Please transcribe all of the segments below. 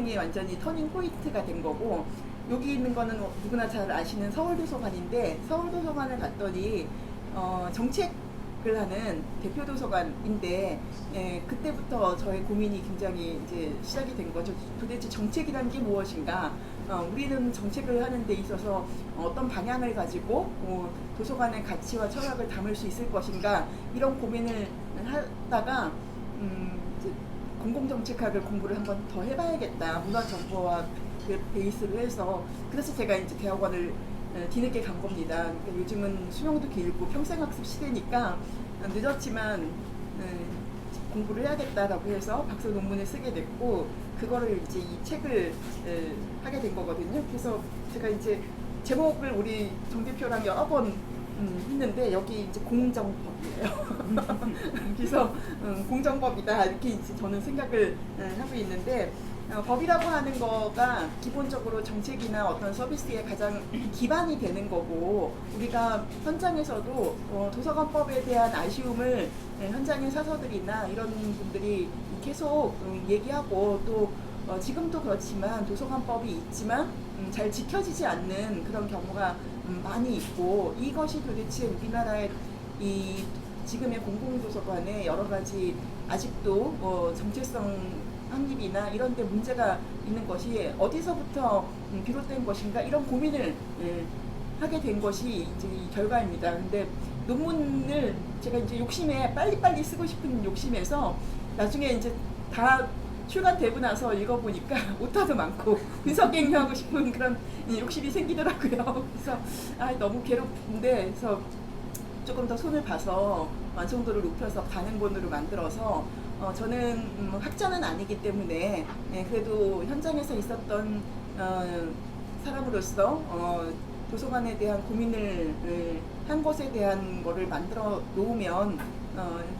인생의 완전히 터닝 포인트가 된 거고, 여기 있는 거는 누구나 잘 아시는 서울도서관인데, 서울도서관을 갔더니 정책을 하는 대표도서관인데, 그때부터 저의 고민이 굉장히 이제 시작이 된 거죠. 도대체 정책이란 게 무엇인가? 우리는 정책을 하는 데 있어서 어떤 방향을 가지고 도서관의 가치와 철학을 담을 수 있을 것인가, 이런 고민을 하다가 이제 공공정책학을 공부를 한번 더 해봐야겠다, 문화정보와 그 베이스로 해서. 그래서 제가 이제 대학원을 뒤늦게 간 겁니다. 그러니까 요즘은 수명도 길고 평생학습 시대니까 늦었지만 공부를 해야겠다라고 해서 박사 논문을 쓰게 됐고, 그거를 이제 이 책을 하게 된 거거든요. 그래서 제가 이제 제목을 우리 정 대표랑 여러 번 했는데, 여기 이제 공정법이에요. 그래서 공정법이다, 이렇게 이제 저는 생각을 하고 있는데, 법이라고 하는 거가 기본적으로 정책이나 어떤 서비스의 가장 기반이 되는 거고, 우리가 현장에서도 도서관법에 대한 아쉬움을 현장의 사서들이나 이런 분들이 계속 얘기하고, 또 지금도 그렇지만 도서관법이 있지만 잘 지켜지지 않는 그런 경우가 많이 있고, 이것이 도대체 우리나라의 이 지금의 공공도서관의 여러 가지 아직도 정체성 확립이나 이런 데 문제가 있는 것이 어디서부터 비롯된 것인가, 이런 고민을 하게 된 것이 이제 이 결과입니다. 근데 논문을 제가 이제 욕심에 빨리빨리 쓰고 싶은 욕심에서 나중에 이제 다 출간되고 나서 읽어보니까 오타도 많고 분석갱료하고 싶은 그런 욕심이 생기더라고요. 그래서 너무 괴롭은데, 그래서 조금 더 손을 봐서 완성도를 높여서 단행본으로 만들어서, 저는 학자는 아니기 때문에 그래도 현장에서 있었던 사람으로서 도서관에 대한 고민을 한 것에 대한 거를 만들어 놓으면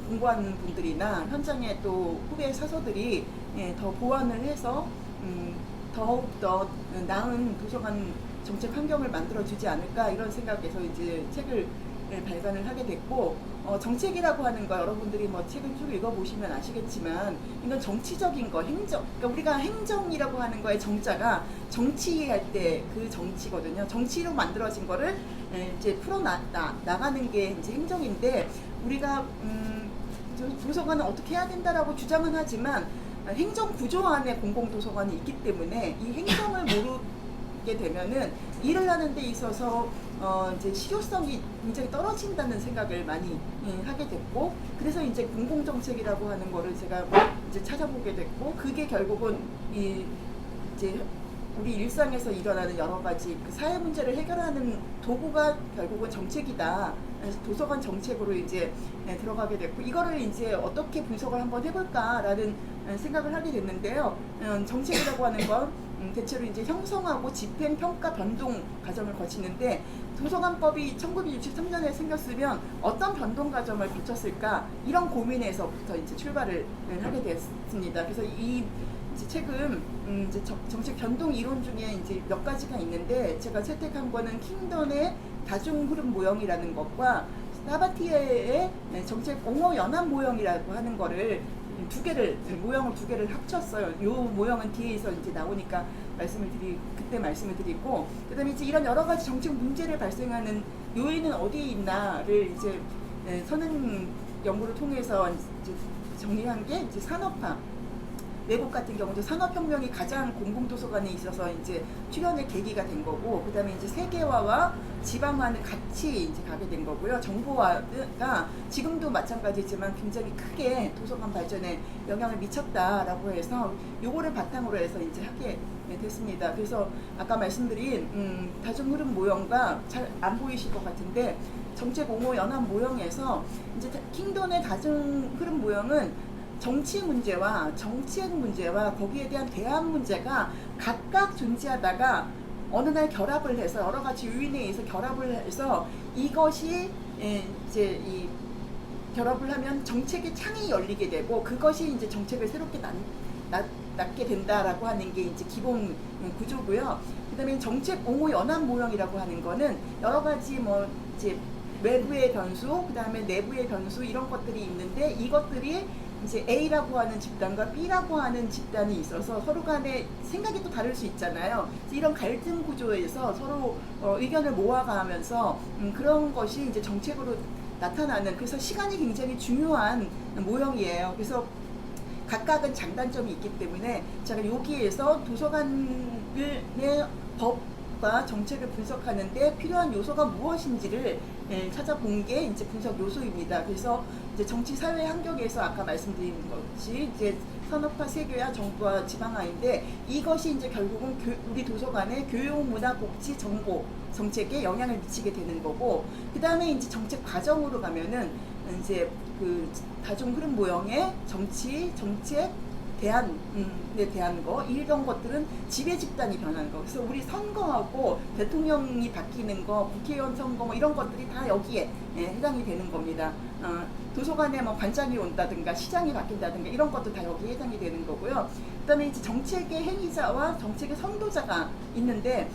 공부하는 분들이나 현장의 또 후배 사서들이 더 보완을 해서 더욱더 나은 도서관 정책 환경을 만들어주지 않을까, 이런 생각에서 이제 책을 발간을 하게 됐고, 정책이라고 하는 거 여러분들이 뭐 책을 쭉 읽어보시면 아시겠지만, 이건 정치적인 거, 행정, 그러니까 우리가 행정이라고 하는 거의 정자가 정치할 때 그 정치거든요. 정치로 만들어진 거를 이제 나가는 게 이제 행정인데, 우리가 도서관은 어떻게 해야 된다라고 주장은 하지만 행정 구조 안에 공공도서관이 있기 때문에 이 행정을 모르게 되면은 일을 하는 데 있어서 이제 실효성이 굉장히 떨어진다는 생각을 많이 하게 됐고, 그래서 이제 공공정책이라고 하는 거를 제가 이제 찾아보게 됐고, 그게 결국은 이제 우리 일상에서 일어나는 여러 가지 그 사회 문제를 해결하는 도구가 결국은 정책이다. 그래서 도서관 정책으로 이제 들어가게 됐고, 이거를 이제 어떻게 분석을 한번 해볼까라는 생각을 하게 됐는데요. 정책이라고 하는 건 대체로 이제 형성하고 집행, 평가, 변동 과정을 거치는데, 도서관법이 1963년에 생겼으면 어떤 변동 과정을 거쳤을까, 이런 고민에서부터 이제 출발을 하게 됐습니다. 그래서 이 이제 책은 이제 정책 변동 이론 중에 이제 몇 가지가 있는데, 제가 채택한 거는 킹던의 다중 흐름 모형이라는 것과 사바티에의 정책 옹호 연합 모형이라고 하는 거를 모형을 두 개를 합쳤어요. 요 모형은 뒤에서 이제 나오니까 그때 말씀을 드리고, 그다음에 이제 이런 여러 가지 정책 문제를 발생하는 요인은 어디에 있나를 이제 선행 연구를 통해서 이제 정리한 게 이제 산업화. 외국 같은 경우도 산업혁명이 가장 공공도서관에 있어서 이제 출현의 계기가 된 거고, 그 다음에 이제 세계화와 지방화는 같이 이제 가게 된 거고요. 정보화가 지금도 마찬가지지만 굉장히 크게 도서관 발전에 영향을 미쳤다라고 해서 요거를 바탕으로 해서 이제 하게 됐습니다. 그래서 아까 말씀드린 다중흐름 모형과 잘 안 보이실 것 같은데, 정책 옹호 연합 모형에서 이제 킹던의 다중흐름 모형은 정치 문제와 정치학 문제와 거기에 대한 대안 문제가 각각 존재하다가 어느 날 결합을 해서 여러 가지 요인에 의해서 결합을 해서 이것이 이제 이 결합을 하면 정책의 창이 열리게 되고, 그것이 이제 정책을 새롭게 낳게 된다라고 하는 게 이제 기본 구조고요. 그다음에 정책 옹호 연합 모형이라고 하는 거는 여러 가지 뭐 이제 외부의 변수, 그다음에 내부의 변수, 이런 것들이 있는데, 이것들이 이제 A라고 하는 집단과 B라고 하는 집단이 있어서 서로 간에 생각이 또 다를 수 있잖아요. 이런 갈등 구조에서 서로 의견을 모아가면서 그런 것이 이제 정책으로 나타나는, 그래서 시간이 굉장히 중요한 모형이에요. 그래서 각각은 장단점이 있기 때문에 제가 여기에서 도서관의 법과 정책을 분석하는데 필요한 요소가 무엇인지를 찾아본 게 이제 분석 요소입니다. 그래서 이제 정치 사회 환경에서 아까 말씀드린 것이 이제 산업화 세계화 정부와 지방화인데, 이것이 이제 결국은 우리 도서관의 교육, 문화, 복지, 정보 정책에 영향을 미치게 되는 거고, 그 다음에 이제 정책 과정으로 가면은 이제 그 다중 흐름 모형의 정치, 정책, 대안에 대한 거, 이런 것들은 지배 집단이 변하는 거. 그래서 우리 선거하고 대통령이 바뀌는 거, 국회의원 선거 뭐 이런 것들이 다 여기에 해당이 되는 겁니다. 도서관에 뭐 관장이 온다든가 시장이 바뀐다든가 이런 것도 다 여기에 해당이 되는 거고요. 그다음에 이제 정책의 행위자와 정책의 선도자가 있는데,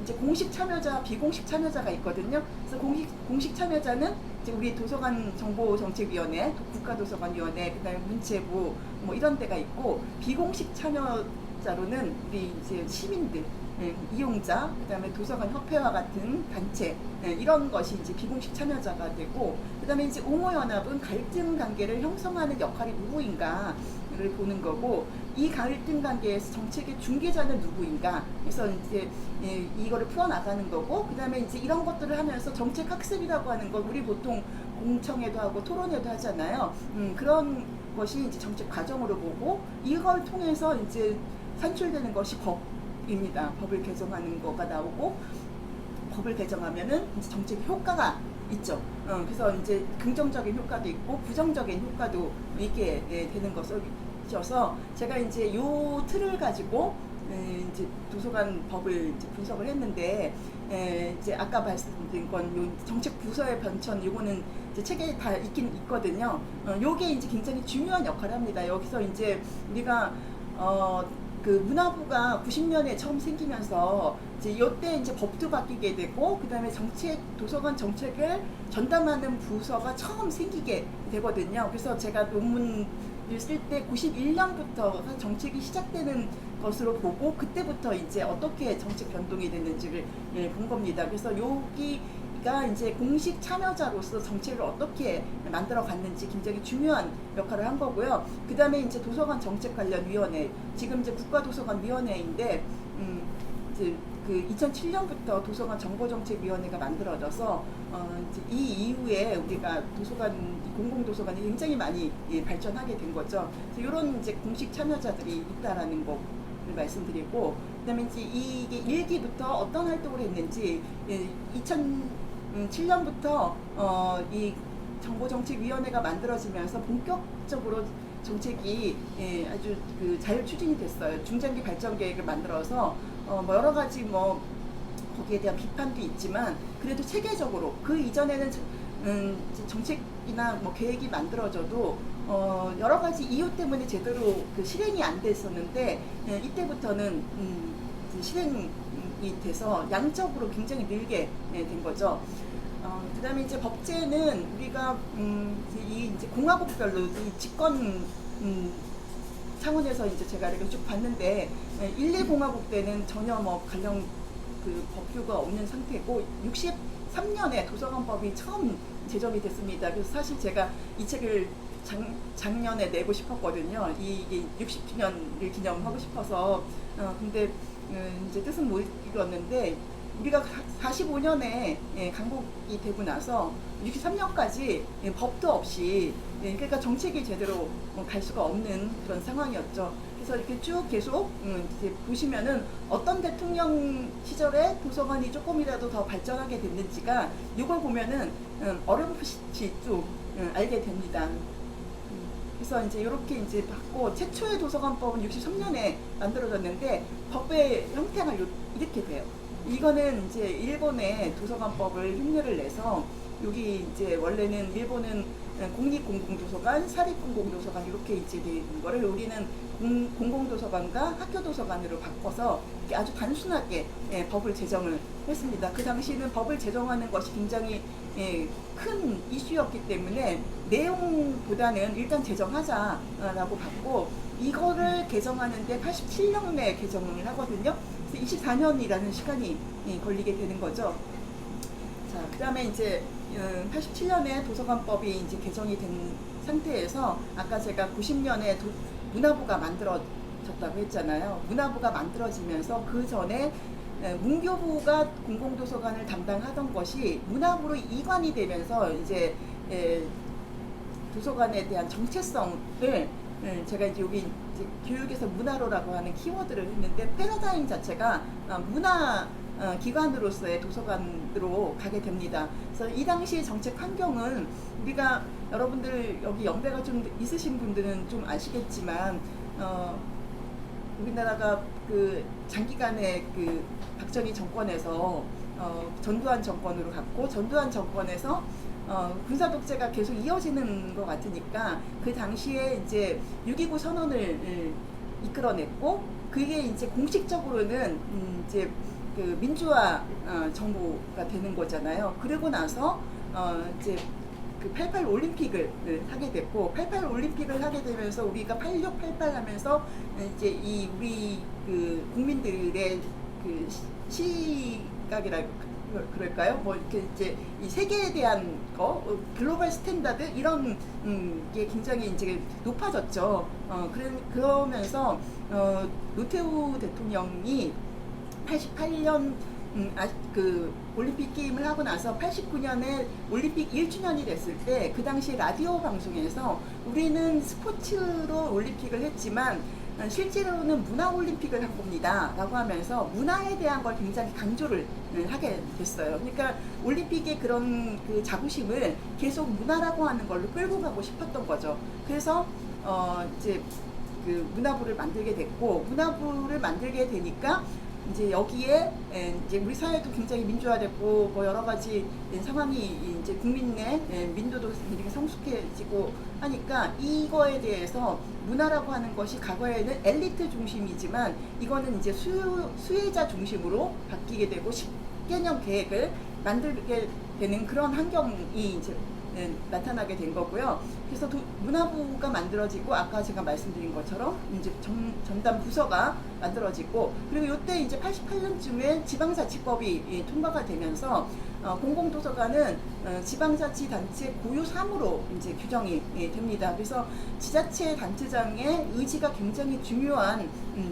이제 공식 참여자, 비공식 참여자가 있거든요. 그래서 공식 참여자는 이제 우리 도서관 정보정책위원회, 국가도서관위원회, 그다음에 문체부 뭐 이런 데가 있고, 비공식 참여자로는 우리 이제 시민들, 이용자, 그다음에 도서관 협회와 같은 단체, 이런 것이 이제 비공식 참여자가 되고, 그다음에 이제 옹호연합은 갈등 관계를 형성하는 역할이 누구인가를 보는 거고, 이 갈등 관계에서 정책의 중개자는 누구인가, 그래서 이제 이거를 풀어나가는 거고, 그다음에 이제 이런 것들을 하면서 정책 학습이라고 하는 건 우리 보통 공청회도 하고 토론회도 하잖아요. 그런 것이 이제 정책 과정으로 보고, 이걸 통해서 이제 산출되는 것이 법입니다. 법을 개정하는 거가 나오고, 법을 개정하면은 이제 정책 효과가 있죠. 그래서 이제 긍정적인 효과도 있고 부정적인 효과도 있게 되는 것이어서, 제가 이제 요 틀을 가지고 이제 도서관 법을 이제 분석을 했는데, 이제 아까 말씀드린 건 요 정책 부서의 변천, 요거는 이제 책에 다 있긴 있거든요. 요게 이제 굉장히 중요한 역할을 합니다. 여기서 이제 우리가 그 문화부가 90년에 처음 생기면서 이제 요때 이제 법도 바뀌게 되고, 그다음에 도서관 정책을 전담하는 부서가 처음 생기게 되거든요. 그래서 제가 논문을 쓸 때 91년부터 정책이 시작되는 것으로 보고, 그때부터 이제 어떻게 정책 변동이 됐는지를 본 겁니다. 그래서 여기가 이제 공식 참여자로서 정책을 어떻게 만들어 갔는지 굉장히 중요한 역할을 한 거고요. 그 다음에 이제 도서관 정책 관련 위원회, 지금 이제 국가도서관위원회인데, 이제 그 2007년부터 도서관 정보정책위원회가 만들어져서 이제 이 이후에 우리가 공공도서관이 굉장히 많이 발전하게 된 거죠. 그래서 이런 이제 공식 참여자들이 있다라는 거를 말씀드리고, 그다음에 이제 이게 1기부터 어떤 활동을 했는지, 2007년부터 이 정보정책위원회가 만들어지면서 본격적으로 정책이 아주 잘 추진이 됐어요. 중장기 발전 계획을 만들어서 뭐 여러 가지 뭐 거기에 대한 비판도 있지만, 그래도 체계적으로 그 이전에는 정책이나 뭐 계획이 만들어져도 여러 가지 이유 때문에 제대로 그 실행이 안 됐었는데, 이때부터는 실행이 돼서 양적으로 굉장히 늘게 된 거죠. 그다음에 이제 법제는 우리가 이제 공화국별로 이 집권 차원에서 이제 제가 이렇게 쭉 봤는데, 1~2공화국 때는 전혀 뭐 관련 그 법규가 없는 상태고, 63년에 도서관법이 처음 제정이 됐습니다. 그래서 사실 제가 이 책을 작년에 내고 싶었거든요. 이게 60주년을 기념하고 싶어서. 근데 이제 뜻은 못 읽었는데, 우리가 45년에 강국이 되고 나서 63년까지 법도 없이, 그러니까 정책이 제대로 갈 수가 없는 그런 상황이었죠. 그래서 이렇게 쭉 계속 이제 보시면은 어떤 대통령 시절에 도서관이 조금이라도 더 발전하게 됐는지가, 이걸 보면은 어렴풋이 쭉 알게 됩니다. 그래서 이제 이렇게 이제 봤고, 최초의 도서관법은 63년에 만들어졌는데 법의 형태가 이렇게 돼요. 이거는 이제 일본의 도서관법을 흉내를 내서, 여기 이제 원래는 일본은 공립공공도서관, 사립공공도서관 이렇게 이제 되는 거를 우리는 공공도서관과 학교도서관으로 바꿔서 아주 단순하게 법을 제정을 했습니다. 그 당시에는 법을 제정하는 것이 굉장히 큰 이슈였기 때문에 내용보다는 일단 제정하자라고 봤고, 이거를 개정하는데 87년에 개정을 하거든요. 그래서 24년이라는 시간이 걸리게 되는 거죠. 자, 그 다음에 이제 87년에 도서관법이 이제 개정이 된 상태에서 아까 제가 90년에 문화부가 만들어졌다고 했잖아요. 문화부가 만들어지면서 그 전에 문교부가 공공도서관을 담당하던 것이 문화부로 이관이 되면서 이제 도서관에 대한 정체성을 제가 이제 여기 이제 교육에서 문화로라고 하는 키워드를 했는데, 패러다임 자체가 문화 기관으로서의 도서관으로 가게 됩니다. 그래서 이 당시 정책 환경은 우리가 여러분들 여기 연배가 좀 있으신 분들은 좀 아시겠지만 우리나라가 그 장기간의 그 박정희 정권에서 전두환 정권으로 갔고, 전두환 정권에서 군사 독재가 계속 이어지는 것 같으니까 그 당시에 이제 6.29 선언을 이끌어냈고, 그게 이제 공식적으로는 이제 그 민주화 정부가 되는 거잖아요. 그러고 나서 이제 그 88 올림픽을 하게 됐고, 88 올림픽을 하게 되면서 우리가 86, 88 하면서 이제 이 우리 그 국민들의 그 시각이랄 그럴까요? 뭐 이렇게 이제 이 세계에 대한 거, 글로벌 스탠다드 이런 게 굉장히 이제 높아졌죠. 그러면서 노태우 대통령이 88년 그 올림픽 게임을 하고 나서 89년에 올림픽 1주년이 됐을 때 그 당시 라디오 방송에서 우리는 스포츠로 올림픽을 했지만 실제로는 문화올림픽을 한 겁니다 라고 하면서 문화에 대한 걸 굉장히 강조를 하게 됐어요. 그러니까 올림픽의 그런 그 자부심을 계속 문화라고 하는 걸로 끌고 가고 싶었던 거죠. 그래서 이제 그 문화부를 만들게 됐고, 문화부를 만들게 되니까 이제 여기에 이제 우리 사회도 굉장히 민주화됐고 뭐 여러 가지 상황이 이제 국민 내 민도도 굉장히 성숙해지고 하니까 이거에 대해서 문화라고 하는 것이 과거에는 엘리트 중심이지만 이거는 이제 수혜자 중심으로 바뀌게 되고 10개년 계획을 만들게 되는 그런 환경이 이제 나타나게 된 거고요. 그래서 문화부가 만들어지고, 아까 제가 말씀드린 것처럼 이제 전담 부서가 만들어지고, 그리고 이때 이제 88년쯤에 지방자치법이 통과가 되면서 공공도서관은 지방자치단체 고유 사무로 이제 규정이 됩니다. 그래서 지자체 단체장의 의지가 굉장히 중요한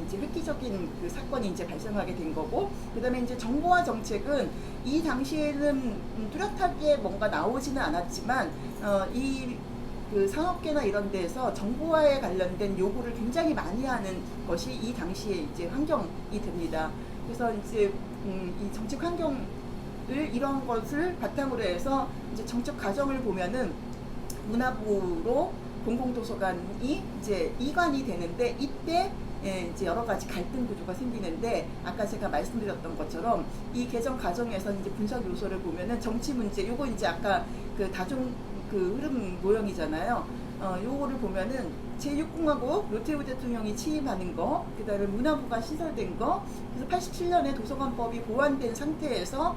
이제 획기적인 그 사건이 이제 발생하게 된 거고, 그다음에 이제 정보화 정책은 이 당시에는 뚜렷하게 뭔가 나오지는 않았지만 이 그 산업계나 이런 데서 정보화에 관련된 요구를 굉장히 많이 하는 것이 이 당시에 이제 환경이 됩니다. 그래서 이제 이 정책 환경을 이런 것을 바탕으로 해서 이제 정책 과정을 보면은 문화부로 공공도서관이 이제 이관이 되는데, 이때 이제 여러 가지 갈등 구조가 생기는데, 아까 제가 말씀드렸던 것처럼 이 개정 과정에서 이제 분석 요소를 보면은 정치 문제, 요거 이제 아까 그 다중 그 흐름 모형이잖아요. 요거를 보면은 제6공화국 노태우 대통령이 취임하는 거, 그 다음에 문화부가 신설된 거, 그래서 87년에 도서관법이 보완된 상태에서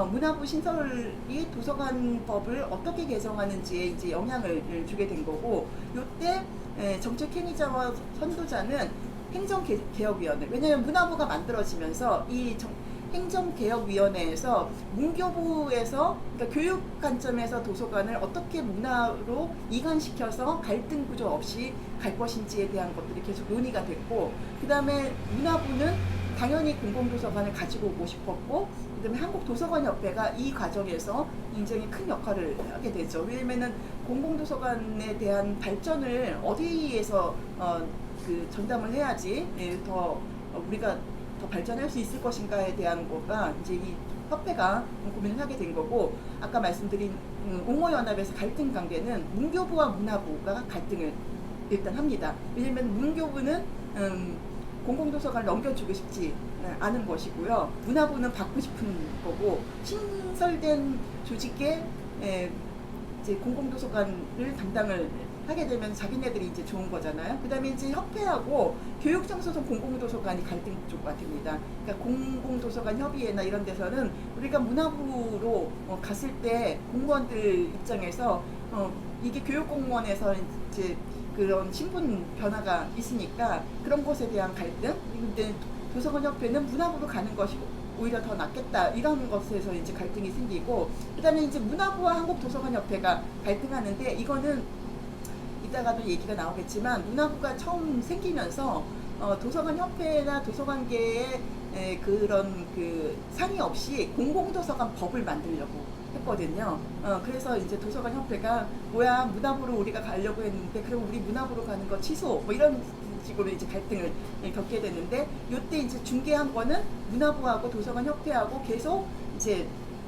문화부 신설이 도서관법을 어떻게 개정하는지에 이제 영향을 주게 된 거고, 요때 정책 행위자와 선도자는 행정개혁위원회, 왜냐하면 문화부가 만들어지면서 이 행정개혁위원회에서 문교부에서, 그러니까 교육 관점에서 도서관을 어떻게 문화로 이관시켜서 갈등 구조 없이 갈 것인지에 대한 것들이 계속 논의가 됐고, 그 다음에 문화부는 당연히 공공도서관을 가지고 오고 싶었고, 그 다음에 한국도서관협회가 이 과정에서 굉장히 큰 역할을 하게 되죠. 왜냐면은 공공도서관에 대한 발전을 어디에서 그 전담을 해야지 더 우리가 더 발전할 수 있을 것인가에 대한 거가 이제 이 협회가 고민을 하게 된 거고, 아까 말씀드린 옹호연합에서 갈등 관계는 문교부와 문화부가 갈등을 일단 합니다. 왜냐면 문교부는 공공도서관을 넘겨주고 싶지 않은 것이고요. 문화부는 받고 싶은 거고, 신설된 조직에 이제 공공도서관을 담당을 하게 되면 자기네들이 이제 좋은 거잖아요. 그 다음에 이제 협회하고 교육청 소속 공공도서관이 갈등 쪽 같습니다. 그러니까 공공도서관 협의회나 이런 데서는 우리가 문화부로 갔을 때 공무원들 입장에서 이게 교육공무원에서 이제 그런 신분 변화가 있으니까 그런 것에 대한 갈등. 근데 도서관 협회는 문화부로 가는 것이 오히려 더 낫겠다 이런 것에서 이제 갈등이 생기고, 그다음에 이제 문화부와 한국도서관협회가 갈등하는데, 이거는 이따가도 얘기가 나오겠지만 문화부가 처음 생기면서 도서관협회나 도서관계의 그런 그 상의 없이 공공도서관 법을 만들려고 했거든요. 그래서 이제 도서관협회가 뭐야, 문화부로 우리가 가려고 했는데 그럼 우리 문화부로 가는 거 취소, 뭐 이런 식으로 이제 갈등을 겪게 되는데, 이때 이제 중개한 거는 문화부하고 도서관협회하고 계속 이제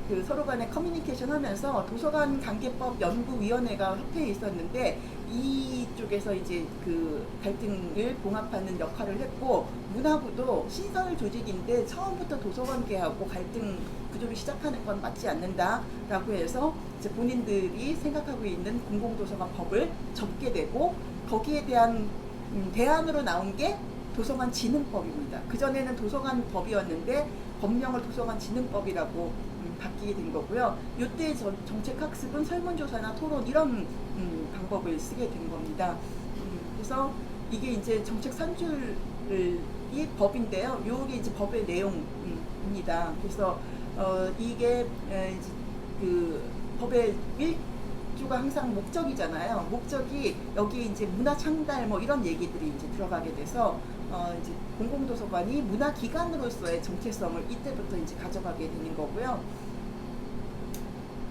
그 서로 간에 커뮤니케이션 하면서 도서관 관계법 연구위원회가 협회에 있었는데, 이쪽에서 이제 그 갈등을 봉합하는 역할을 했고, 문화부도 신설 조직인데 처음부터 도서관계하고 갈등 구조를 시작하는 건 맞지 않는다라고 해서 이제 본인들이 생각하고 있는 공공도서관 법을 접게 되고, 거기에 대한 대안으로 나온 게 도서관진흥법입니다. 그전에는 도서관법이었는데 법명을 도서관진흥법이라고 바뀌게 된 거고요. 이때 정책학습은 설문조사나 토론 이런 방법을 쓰게 된 겁니다. 그래서 이게 이제 정책 산출이 법인데요. 요게 이제 법의 내용입니다. 그래서 이게 이제 그 법의 주가 항상 목적이잖아요. 목적이 여기 이제 문화 창달 뭐 이런 얘기들이 이제 들어가게 돼서 이제 공공도서관이 문화기관으로서의 정체성을 이때부터 이제 가져가게 되는 거고요.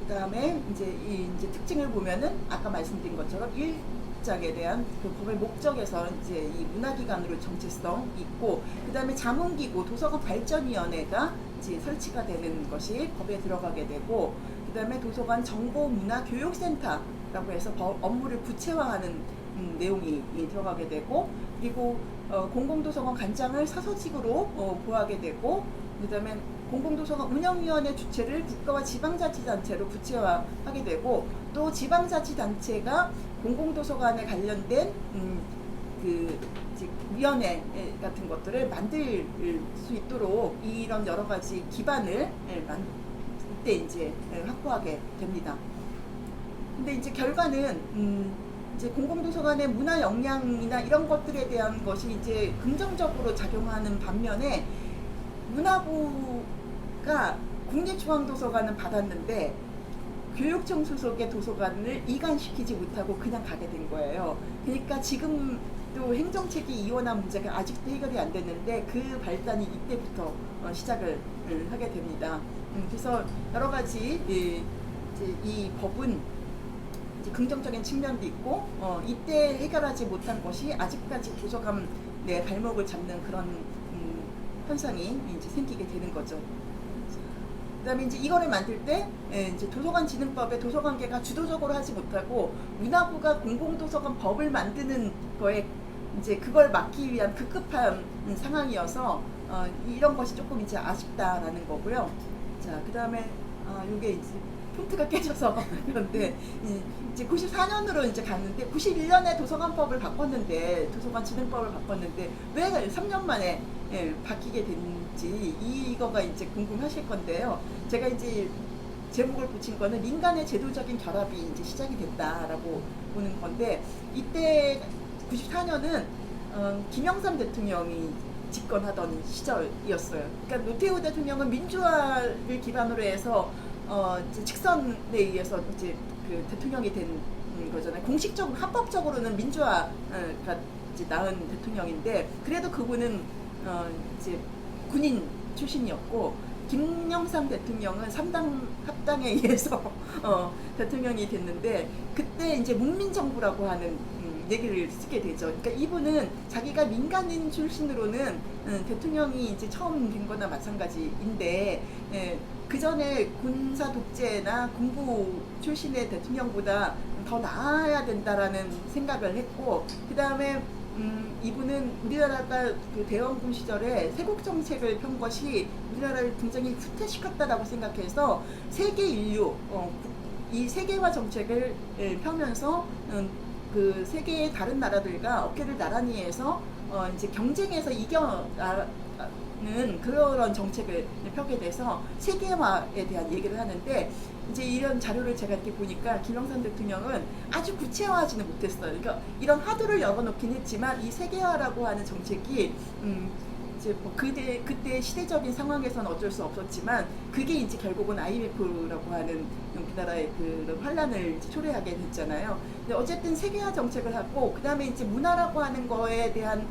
그 다음에 이제 이제 특징을 보면은 아까 말씀드린 것처럼 1장에 대한 그 법의 목적에서 이제 이 문화기관으로 정체성 있고, 그 다음에 자문기구 도서관 발전위원회가 이제 설치가 되는 것이 법에 들어가게 되고, 그 다음에 도서관 정보문화교육센터라고 해서 업무를 구체화하는 내용이 들어가게 되고, 그리고 공공도서관 관장을 사서직으로 보하게 되고, 그 다음에 공공도서관 운영위원회 주체를 국가와 지방자치단체로 구체화하게 되고, 또 지방자치단체가 공공도서관에 관련된 그 위원회 같은 것들을 만들 수 있도록 이런 여러 가지 기반을 이때 이제 확보하게 됩니다. 근데 이제 결과는 이제 공공도서관의 문화 역량이나 이런 것들에 대한 것이 이제 긍정적으로 작용하는 반면에, 문화부가 국립중앙도서관은 받았는데 교육청 소속의 도서관을 이관시키지 못하고 그냥 가게 된 거예요. 그러니까 지금도 행정체계 이원화 문제가 아직도 해결이 안 됐는데 그 발단이 이때부터 시작을 하게 됩니다. 그래서 여러 가지 이제 이 법은 이제 긍정적인 측면도 있고, 이때 해결하지 못한 것이 아직까지 도서관 내 발목을 잡는 그런 현상이 이제 생기게 되는 거죠. 그다음에 이제 이거를 만들 때 이제 도서관진흥법에 도서관계가 주도적으로 하지 못하고 문화부가 공공도서관 법을 만드는 거에 이제 그걸 막기 위한 급급한 상황이어서 이런 것이 조금 이제 아쉽다라는 거고요. 자, 그다음에 요게 이제 폰트가 깨져서 그런데 이제 94년으로 이제 갔는데 91년에 도서관법을 바꿨는데 도서관진흥법을 바꿨는데 왜 3년 만에 바뀌게 됐는지 이거가 이제 궁금하실 건데요. 제가 이제 제목을 붙인 거는 민간의 제도적인 결합이 이제 시작이 됐다라고 보는 건데, 이때 94년은 김영삼 대통령이 집권하던 시절이었어요. 그러니까 노태우 대통령은 민주화를 기반으로 해서 이제 직선에 의해서 이제 그 대통령이 된 거잖아요. 공식적으로 합법적으로는 민주화가 이제 낳은 대통령인데, 그래도 그분은 이제 군인 출신이었고, 김영삼 대통령은 3당 합당에 의해서 대통령이 됐는데, 그때 이제 문민정부라고 하는 얘기를 쓰게 되죠. 그러니까 이분은 자기가 민간인 출신으로는 대통령이 이제 처음 된 거나 마찬가지인데, 그 전에 군사 독재나 군부 출신의 대통령보다 더 나아야 된다라는 생각을 했고, 그 다음에 이분은 우리나라가 그 대원군 시절에 세국 정책을 편 것이 우리나라를 굉장히 후퇴시켰다라고 생각해서 세계 인류 이 세계화 정책을 펴면서 그 세계의 다른 나라들과 어깨를 나란히 해서 이제 경쟁에서 이겨나가는 그런 정책을 펴게 돼서 세계화에 대한 얘기를 하는데, 이제 이런 자료를 제가 이렇게 보니까 김영삼 대통령은 아주 구체화하지는 못했어요. 그러니까 이런 화두를 열어놓긴 했지만 이 세계화라고 하는 정책이 이제 뭐 그때 시대적인 상황에서는 어쩔 수 없었지만, 그게 이제 결국은 IMF라고 하는 우리나라의 그런 환란을 초래하게 됐잖아요. 근데 어쨌든 세계화 정책을 하고, 그 다음에 이제 문화라고 하는 거에 대한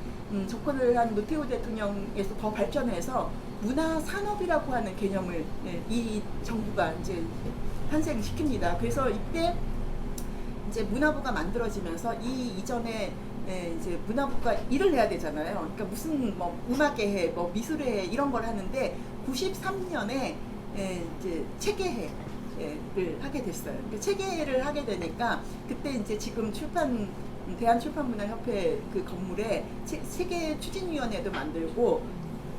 접근을 한 노태우 대통령에서 더 발전해서 문화 산업이라고 하는 개념을 이 정부가 이제 탄생을 시킵니다. 그래서 이때 이제 문화부가 만들어지면서 이 이전에 이제 문화부가 일을 해야 되잖아요. 그러니까 무슨 뭐 음악의 해, 뭐 미술의 해 이런 걸 하는데 93년에 이제 체계회를 하게 됐어요. 그러니까 체계회를 하게 되니까 그때 이제 지금 대한출판문화협회 그 건물에 세계 추진위원회도 만들고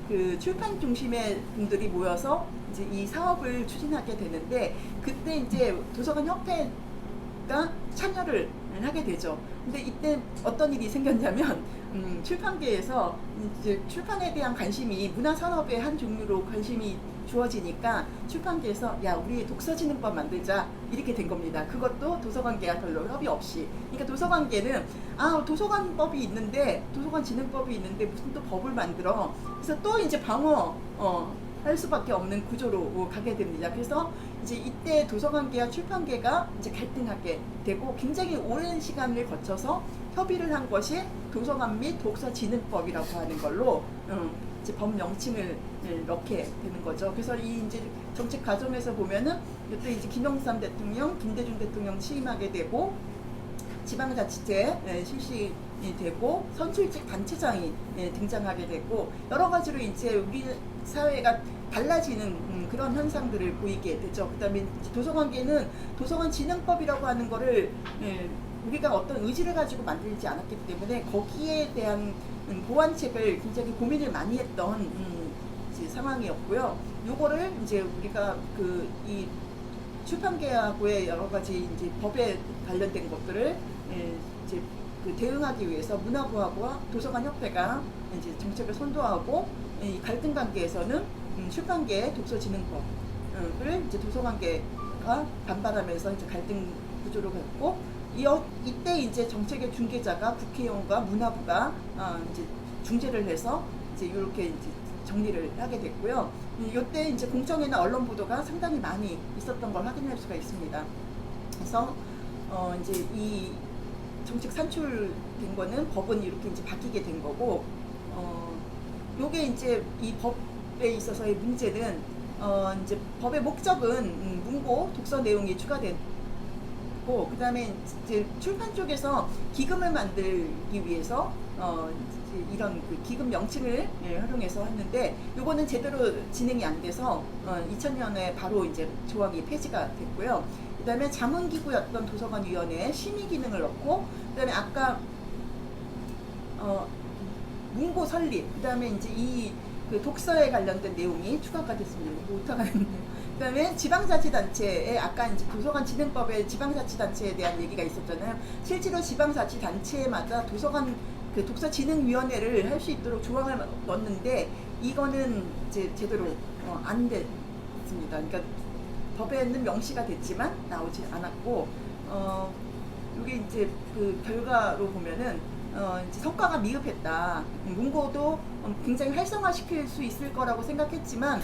그 출판 중심의 분들이 모여서 이제 이 사업을 추진하게 되는데, 그때 이제 도서관 협회가 참여를 하게 되죠. 근데 이때 어떤 일이 생겼냐면 출판계에서 이제 출판에 대한 관심이 문화산업의 한 종류로 관심이 주어지니까 출판계에서 야, 우리 독서진흥법 만들자 이렇게 된 겁니다. 그것도 도서관계와 별로 협의 없이. 그러니까 도서관계는 도서관법이 있는데, 도서관진흥법이 있는데 무슨 또 법을 만들어. 그래서 또 이제 할 수밖에 없는 구조로 가게 됩니다. 그래서 이제 이때 도서관계와 출판계가 이제 갈등하게 되고, 굉장히 오랜 시간을 거쳐서 협의를 한 것이 도서관 및 독서진흥법이라고 하는 걸로 이제 법 명칭을 넣게 되는 거죠. 그래서 이 이제 정책 과정에서 보면은 이때 이제 김영삼 대통령, 김대중 대통령 취임하게 되고, 지방자치제 실시이 되고, 선출직 단체장이 등장하게 되고, 여러 가지로 이제 우리 사회가 달라지는 그런 현상들을 보이게 되죠. 그다음에 도서관계는 도서관진흥법이라고 하는 거를 우리가 어떤 의지를 가지고 만들지 않았기 때문에 거기에 대한 보완책을 굉장히 고민을 많이 했던 이제 상황이었고요. 요거를 이제 우리가 이 출판계하고의 여러 가지 이제 법에 관련된 것들을 이제 대응하기 위해서 문화부하고 도서관협회가 이제 정책을 선도하고, 이 갈등 관계에서는 출판계 독서진흥법을 이제 도서관계가 반발하면서 이제 갈등 구조로 갔고, 이때 이제 정책의 중개자가 국회의원과 문화부가 이제 중재를 해서 이제 이렇게 이제 정리를 하게 됐고요. 이때 이제 공청회나 언론 보도가 상당히 많이 있었던 걸 확인할 수가 있습니다. 그래서 이제 이 정책 산출된 거는 법은 이렇게 이제 바뀌게 된 거고, 요게 이제 이 법에 있어서의 문제는 이제 법의 목적은 문고 독서 내용이 추가됐고, 그 다음에 이제 출판 쪽에서 기금을 만들기 위해서 이런 그 기금 명칭을 활용해서 했는데, 요거는 제대로 진행이 안 돼서 2000년에 바로 이제 조항이 폐지가 됐고요. 그 다음에 자문기구였던 도서관위원회에 심의 기능을 넣고, 그 다음에 아까 문고 설립, 그 다음에 이제 그 독서에 관련된 내용이 추가가 됐습니다. 못하겠네요. 그 다음에 지방자치단체에 아까 이제 도서관진흥법에 지방자치단체에 대한 얘기가 있었잖아요. 실제로 지방자치단체마다 도서관 그 독서진흥위원회를 할 수 있도록 조항을 넣었는데, 이거는 이제 제대로 안 됐습니다. 그러니까 법에는 명시가 됐지만 나오지 않았고, 이게 이제 그 결과로 보면은 이제 성과가 미흡했다. 문고도 굉장히 활성화시킬 수 있을 거라고 생각했지만,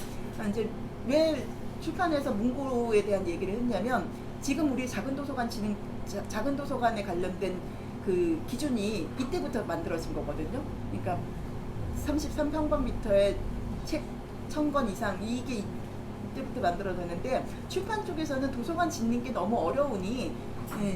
이제 왜 출판에서 문고에 대한 얘기를 했냐면, 지금 우리 작은 도서관에 관련된 그 기준이 이때부터 만들어진 거거든요. 그러니까 33평방미터의 책 1000권 이상, 이게 이때부터 만들어졌는데, 출판 쪽에서는 도서관 짓는 게 너무 어려우니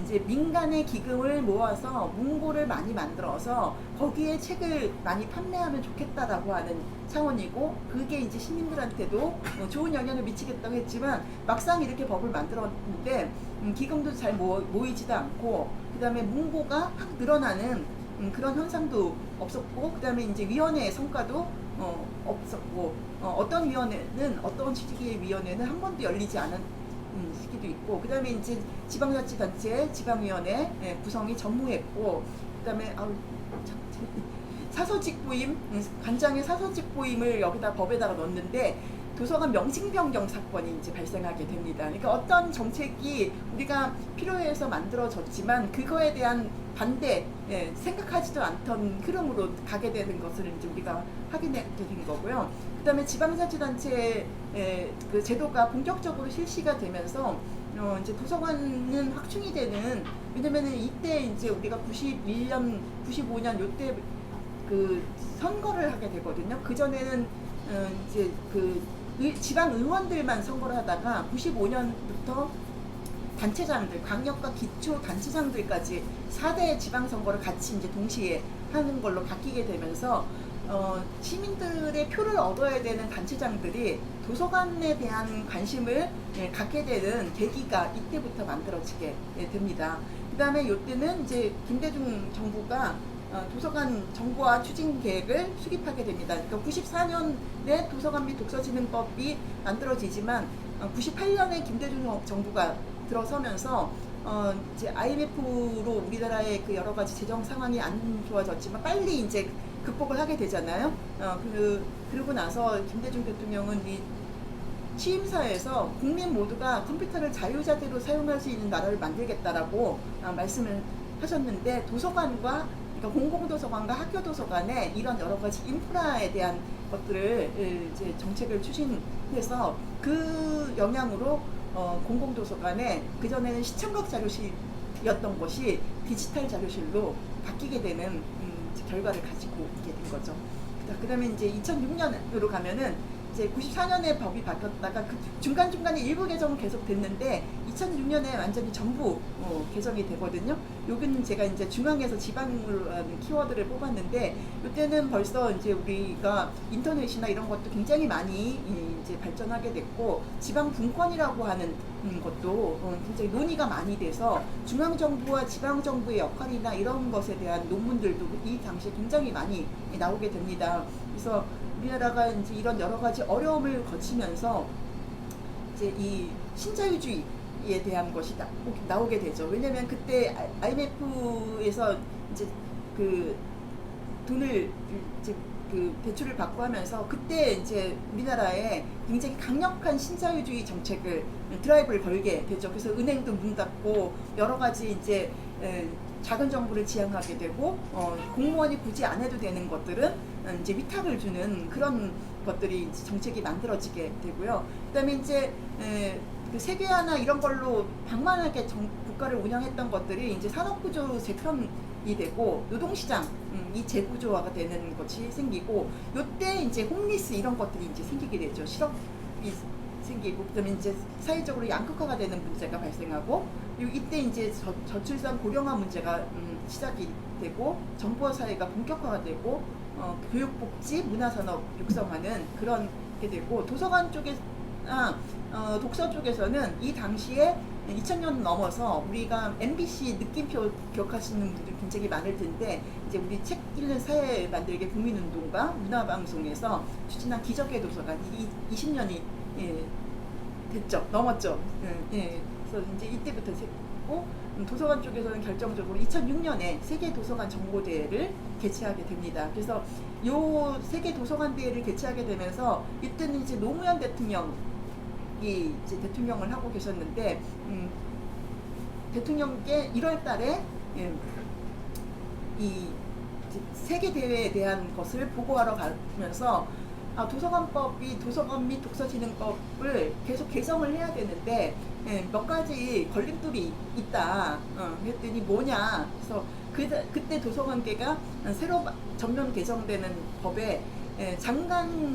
이제 민간의 기금을 모아서 문고를 많이 만들어서 거기에 책을 많이 판매하면 좋겠다라고 하는 차원이고, 그게 이제 시민들한테도 좋은 영향을 미치겠다고 했지만, 막상 이렇게 법을 만들었는데 기금도 잘 모이지도 않고, 그 다음에 문고가 확 늘어나는 그런 현상도 없었고, 그 다음에 이제 위원회의 성과도 없었고, 어떤 위원회는, 어떤 취지의 위원회는 한 번도 열리지 시기도 있고, 그 다음에 이제 지방자치단체 지방위원회 구성이 전무했고, 그 다음에 사서직 부임, 관장의 사서직 부임을 여기다 법에다가 넣었는데 도서관 명칭 변경 사건이 이제 발생하게 됩니다. 그러니까 어떤 정책이 우리가 필요해서 만들어졌지만 그거에 대한 반대, 생각하지도 않던 흐름으로 가게 되는 것을 이제 우리가 확인하게 된 거고요. 그다음에 지방자치단체 그 제도가 본격적으로 실시가 되면서 이제 도서관은 확충이 되는, 왜냐면은 이때 이제 우리가 91년, 95년 요때 그 선거를 하게 되거든요. 그 전에는 이제 그 지방 의원들만 선거를 하다가 95년부터 단체장들, 광역과 기초 단체장들까지 4대 지방선거를 같이 이제 동시에 하는 걸로 바뀌게 되면서 시민들의 표를 얻어야 되는 단체장들이 도서관에 대한 관심을 갖게 되는 계기가 이때부터 만들어지게 됩니다. 그 다음에 이때는 이제 김대중 정부가 도서관 정보화 추진 계획을 수립하게 됩니다. 그러니까 94년에 도서관 및 독서진흥법이 만들어지지만 98년에 김대중 정부가 들어서면서 이제 IMF로 우리나라의 그 여러 가지 재정 상황이 안 좋아졌지만 빨리 이제 극복을 하게 되잖아요. 그러고 나서 김대중 대통령은 이 취임사에서 국민 모두가 컴퓨터를 자유자재로 사용할 수 있는 나라를 만들겠다라고 말씀을 하셨는데, 도서관과 그러니까 공공도서관과 학교도서관에 이런 여러 가지 인프라에 대한 것들을 이제 정책을 추진해서 그 영향으로 공공도서관에 그전에는 시청각 자료실이었던 것이 디지털 자료실로 바뀌게 되는 결과를 가지고 있게 된 거죠. 그 다음에 이제 2006년으로 가면은 이제 94년에 법이 바뀌었다가 그 중간중간에 일부 개정은 계속 됐는데 2006년에 완전히 전부 개정이 되거든요. 여기는 제가 이제 중앙에서 지방으로 하는 키워드를 뽑았는데, 이때는 벌써 이제 우리가 인터넷이나 이런 것도 굉장히 많이 이제 발전하게 됐고, 지방 분권이라고 하는 것도 굉장히 논의가 많이 돼서 중앙정부와 지방정부의 역할이나 이런 것에 대한 논문들도 이 당시에 굉장히 많이 나오게 됩니다. 그래서 우리나라가 이제 이런 여러 가지 어려움을 거치면서 이제 이 신자유주의에 대한 것이 나오게 되죠. 왜냐면 그때 IMF에서 이제 그 돈을 이제 그 대출을 받고 하면서 그때 이제 우리나라에 굉장히 강력한 신자유주의 정책을 드라이브를 걸게 되죠. 그래서 은행도 문 닫고 여러 가지 이제 작은 정부를 지향하게 되고 공무원이 굳이 안 해도 되는 것들은 이제 위탁을 주는 그런 것들이 이제 정책이 만들어지게 되고요. 그다음에 이제 그 세계화나 이런 걸로 방만하게 국가를 운영했던 것들이 이제 산업구조 재편이 되고 노동시장 이 재구조화가 되는 것이 생기고, 요때 이제 홈리스 이런 것들이 이제 생기게 되죠. 실업이 생기고, 그다음에 이제 사회적으로 양극화가 되는 문제가 발생하고, 이때 이제 저출산 고령화 문제가 시작이 되고, 정보화 사회가 본격화가 되고, 교육복지, 문화산업 육성하는 그런 게 되고, 도서관 쪽에 독서 쪽에서는 이 당시에 2000년 넘어서 우리가 MBC 느낌표 기억하시는 분들 굉장히 많을 텐데, 이제 우리 책 읽는 사회 만들기 국민운동과 문화방송에서 추진한 기적의 도서관이 20년이 됐죠. 넘었죠. 그래서 이제 이때부터 했고, 도서관 쪽에서는 결정적으로 2006년에 세계 도서관 정보대회를 개최하게 됩니다. 그래서 요 세계 도서관 대회를 개최하게 되면서 이때는 이제 노무현 대통령이 이제 대통령을 하고 계셨는데, 대통령께 1월 달에 이 세계 대회에 대한 것을 보고하러 가면서 도서관법이 도서관 및 독서진흥법을 계속 개정을 해야 되는데 몇 가지 걸림돌이 있다. 그랬더니 뭐냐. 그래서 그때 도서관계가 새로 전면 개정되는 법에 장관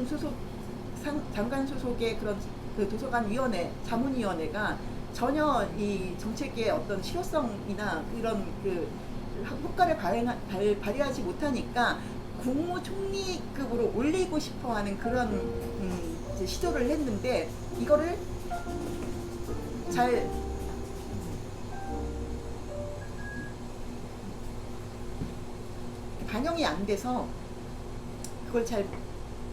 소속의 그런 그 도서관위원회, 자문위원회가 전혀 이 정책의 어떤 실효성이나 이런 그 효과를 발휘하지 못하니까 국무총리급으로 올리고 싶어하는 그런 이제 시도를 했는데, 이거를 잘 반영이 안 돼서 그걸 잘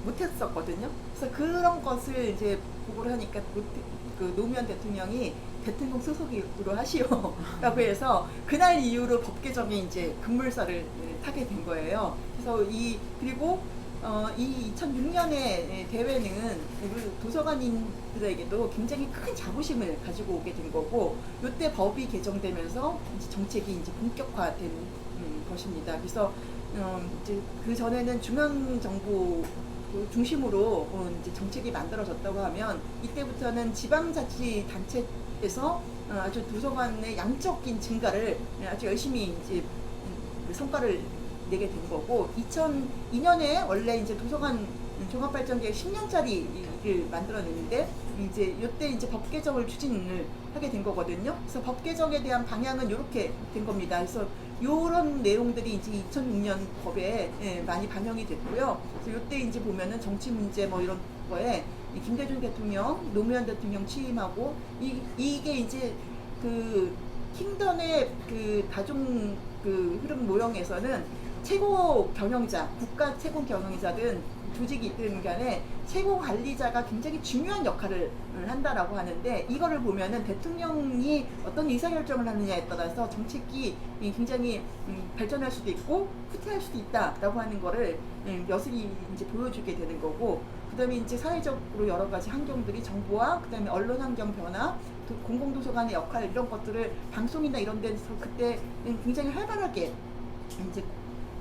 못했었거든요. 그래서 그런 것을 이제 보고를 하니까 그 노무현 대통령이 대통령 수석으로 하시오라고 해서 그날 이후로 법 개정에 이제 급물살을 타게 된 거예요. 그래서 그리고 이 2006년의 대회는 우리 도서관인들에게도 굉장히 큰 자부심을 가지고 오게 된 거고, 이때 법이 개정되면서 이제 정책이 이제 본격화된 것입니다. 그래서 이제 그 전에는 중앙정부 중심으로 이제 정책이 만들어졌다고 하면, 이때부터는 지방자치단체에서 아주 도서관의 양적인 증가를 아주 열심히 이제 성과를 내게 된 거고, 2002년에 원래 이제 도서관 종합발전계획 10년짜리를 만들어냈는데, 이제 이때 이제 법 개정을 추진을 하게 된 거거든요. 그래서 법 개정에 대한 방향은 이렇게 된 겁니다. 그래서 이런 내용들이 이제 2006년 법에 많이 반영이 됐고요. 그래서 이때 이제 보면은 정치 문제 뭐 이런 거에 김대중 대통령, 노무현 대통령 취임하고 이게 이제 그 킹던의 그 다중 그 흐름 모형에서는 최고 경영자, 국가 최고 경영자든 조직이든 간에 최고 관리자가 굉장히 중요한 역할을 한다라고 하는데, 이거를 보면은 대통령이 어떤 의사결정을 하느냐에 따라서 정책이 굉장히 발전할 수도 있고 후퇴할 수도 있다라고 하는 거를 여실히 이제 보여주게 되는 거고, 그 다음에 이제 사회적으로 여러 가지 환경들이 정보와 그 다음에 언론 환경 변화, 공공도서관의 역할 이런 것들을 방송이나 이런 데서 그때 굉장히 활발하게 이제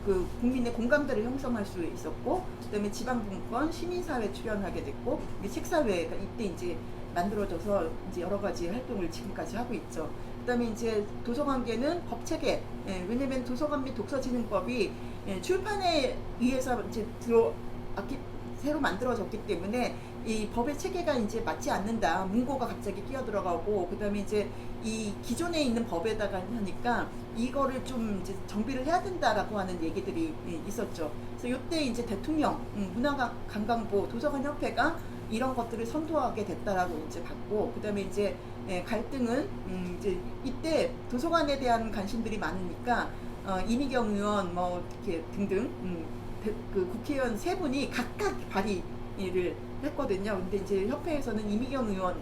그 국민의 공감대를 형성할 수 있었고, 그다음에 지방분권, 시민사회 출연하게 됐고, 책사회가 이때 이제 만들어져서 이제 여러 가지 활동을 지금까지 하고 있죠. 그다음에 이제 도서관계는 법체계, 왜냐면 도서관 및 독서진흥법이 출판에 의해서 이제 새로 만들어졌기 때문에 이 법의 체계가 이제 맞지 않는다, 문고가 갑자기 끼어들어가고, 그다음에 이제 이 기존에 있는 법에다가 하니까 이거를 좀 이제 정비를 해야 된다라고 하는 얘기들이 있었죠. 그래서 이때 이제 대통령, 문화관광부, 도서관협회가 이런 것들을 선도하게 됐다라고 이제 봤고, 그다음에 이제 갈등은 이제 이때 도서관에 대한 관심들이 많으니까 이미경 의원 뭐 이렇게 등등 그 국회의원 세 분이 각각 발의를 했거든요. 근데 이제 협회에서는 이미경 의원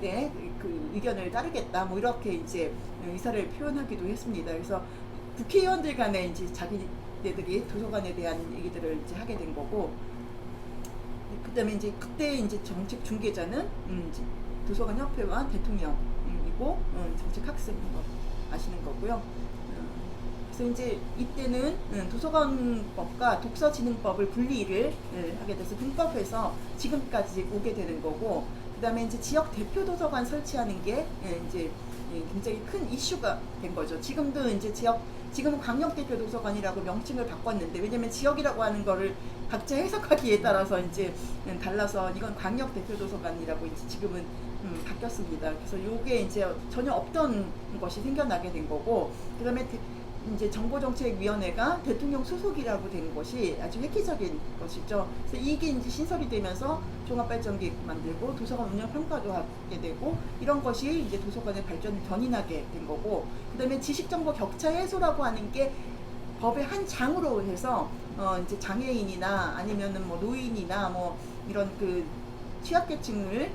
그 의견을 따르겠다 뭐 이렇게 이제 의사를 표현하기도 했습니다. 그래서 국회의원들 간에 이제 자기네들이 도서관에 대한 얘기들을 이제 하게 된 거고, 그다음에 이제 그때 이제 정책 중개자는 이제 도서관 협회와 대통령이고 정책 학습인 거 아시는 거고요. 그래서 이제 이때는 도서관법과 독서진흥법을 분리를 하게 돼서 등법에서 지금까지 오게 되는 거고, 그다음에 이제 지역 대표 도서관 설치하는 게 이제 굉장히 큰 이슈가 된 거죠. 지금도 이제 지금은 광역 대표 도서관이라고 명칭을 바꿨는데, 왜냐면 지역이라고 하는 거를 각자 해석하기에 따라서 이제 달라서 이건 광역 대표 도서관이라고 이제 지금은 바뀌었습니다. 그래서 요게 이제 전혀 없던 것이 생겨나게 된 거고, 그다음에 이제 정보정책위원회가 대통령 수석이라고 된 것이 아주 획기적인 것이죠. 그래서 이게 이제 신설이 되면서 종합발전계획 만들고 도서관 운영 평가도 하게 되고, 이런 것이 이제 도서관의 발전을 견인하게 된 거고, 그다음에 지식정보 격차 해소라고 하는 게 법의 한 장으로 해서 이제 장애인이나 아니면은 뭐 노인이나 뭐 이런 그 취약계층을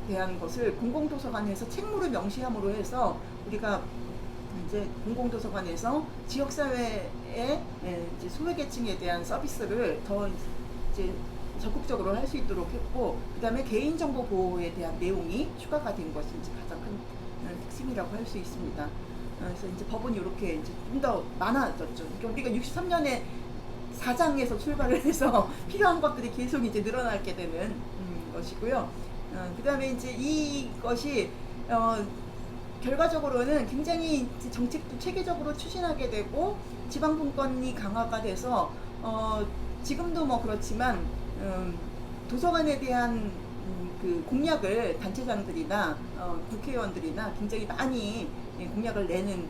대한 것을 공공도서관에서 책무를 명시함으로 해서 우리가 이제 공공도서관에서 지역사회의 이제 소외계층에 대한 서비스를 더 이제 적극적으로 할 수 있도록 했고, 그 다음에 개인정보 보호에 대한 내용이 추가가 된 것이 이제 가장 큰 특징이라고 할 수 있습니다. 그래서 이제 법은 이렇게 이제 좀 더 많아졌죠. 그러니까 우리가 63년에 4장에서 출발을 해서 필요한 것들이 계속 이제 늘어나게 되는 것이고요. 그 다음에 이제 이것이 결과적으로는 굉장히 정책도 체계적으로 추진하게 되고, 지방분권이 강화가 돼서 지금도 뭐 그렇지만 도서관에 대한 그 공약을 단체장들이나 국회의원들이나 굉장히 많이 공약을 내는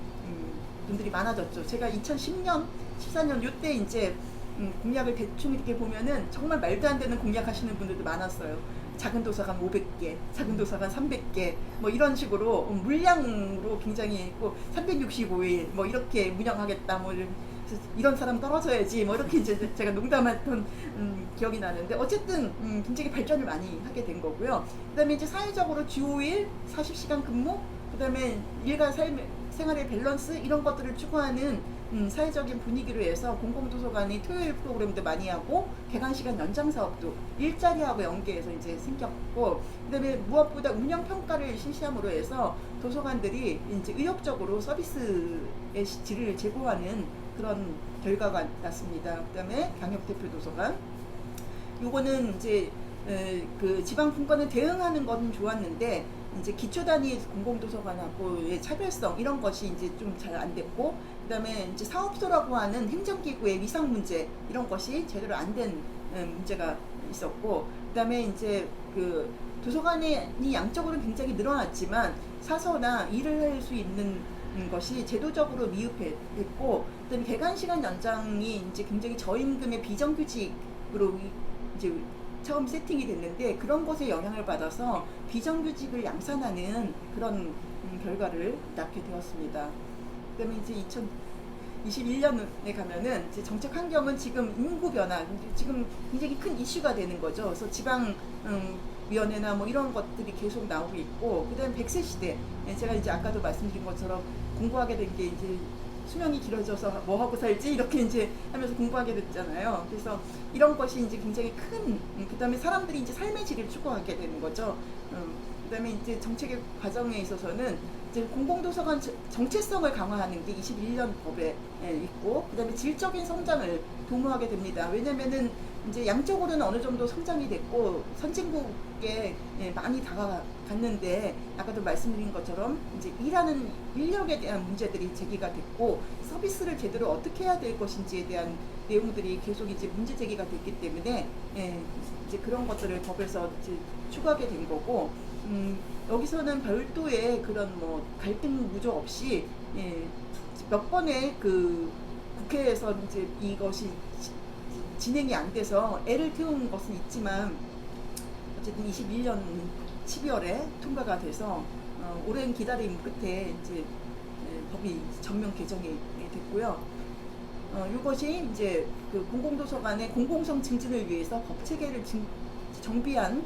분들이 많아졌죠. 제가 2010년, 14년 요때 이제 공약을 대충 이렇게 보면은 정말 말도 안 되는 공약 하시는 분들도 많았어요. 작은 도서관 500개, 작은 도서관 300개, 뭐 이런 식으로 물량으로 굉장히 있고 365일 뭐 이렇게 운영하겠다, 뭐 이런 사람 떨어져야지 뭐 이렇게 이제 제가 농담했던 기억이 나는데 어쨌든 굉장히 발전을 많이 하게 된 거고요. 그다음에 이제 사회적으로 주 5일 40시간 근무, 그다음에 일과 생활의 밸런스 이런 것들을 추구하는 사회적인 분위기로 해서 공공도서관이 토요일 프로그램도 많이 하고 개강 시간 연장 사업도 일자리하고 연계해서 이제 생겼고, 그다음에 무엇보다 운영 평가를 실시함으로 해서 도서관들이 이제 의욕적으로 서비스의 질을 제고하는 그런 결과가 났습니다. 그다음에 강력대표 도서관, 요거는 이제 그 지방 분권에 대응하는 건 좋았는데 이제 기초 단위 공공도서관하고의 차별성 이런 것이 이제 좀 잘 안 됐고, 그다음에 이제 사업소라고 하는 행정기구의 위상 문제 이런 것이 제대로 안 된 문제가 있었고, 그다음에 이제 그 도서관이 양적으로 굉장히 늘어났지만 사서나 일을 할 수 있는 것이 제도적으로 미흡했고, 그다음에 개관 시간 연장이 이제 굉장히 저임금의 비정규직으로 이제 처음 세팅이 됐는데 그런 것에 영향을 받아서 비정규직을 양산하는 그런 결과를 낳게 되었습니다. 그다음에 이제 2021년에 가면은 이제 정책 환경은 지금 인구 변화, 지금 굉장히 큰 이슈가 되는 거죠. 그래서 지방 위원회나 뭐 이런 것들이 계속 나오고 있고, 그다음에 100세 시대, 제가 이제 아까도 말씀드린 것처럼 공부하게 된 게 이제 수명이 길어져서 뭐 하고 살지 이렇게 이제 하면서 공부하게 됐잖아요. 그래서 이런 것이 이제 굉장히 큰, 그다음에 사람들이 이제 삶의 질을 추구하게 되는 거죠. 그다음에 이제 정책의 과정에 있어서는 이제 공공도서관 정체성을 강화하는 게 21년 법에 있고, 그다음에 질적인 성장을 도모하게 됩니다. 왜냐면은 이제 양적으로는 어느 정도 성장이 됐고 선진국에 많이 다가갔는데 아까도 말씀드린 것처럼 이제 일하는 인력에 대한 문제들이 제기가 됐고, 서비스를 제대로 어떻게 해야 될 것인지에 대한 내용들이 계속 이제 문제 제기가 됐기 때문에 이제 그런 것들을 법에서 이제 추구하게 된 거고, 여기서는 별도의 그런 뭐 갈등 구조 없이 몇 번의 그 국회에서 이제 이것이 진행이 안 돼서 애를 태운 것은 있지만 어쨌든 21년 12월에 통과가 돼서 오랜 기다림 끝에 이제 법이 전면 개정이 됐고요. 이것이 이제 그 공공도서관의 공공성 증진을 위해서 법 체계를 정비한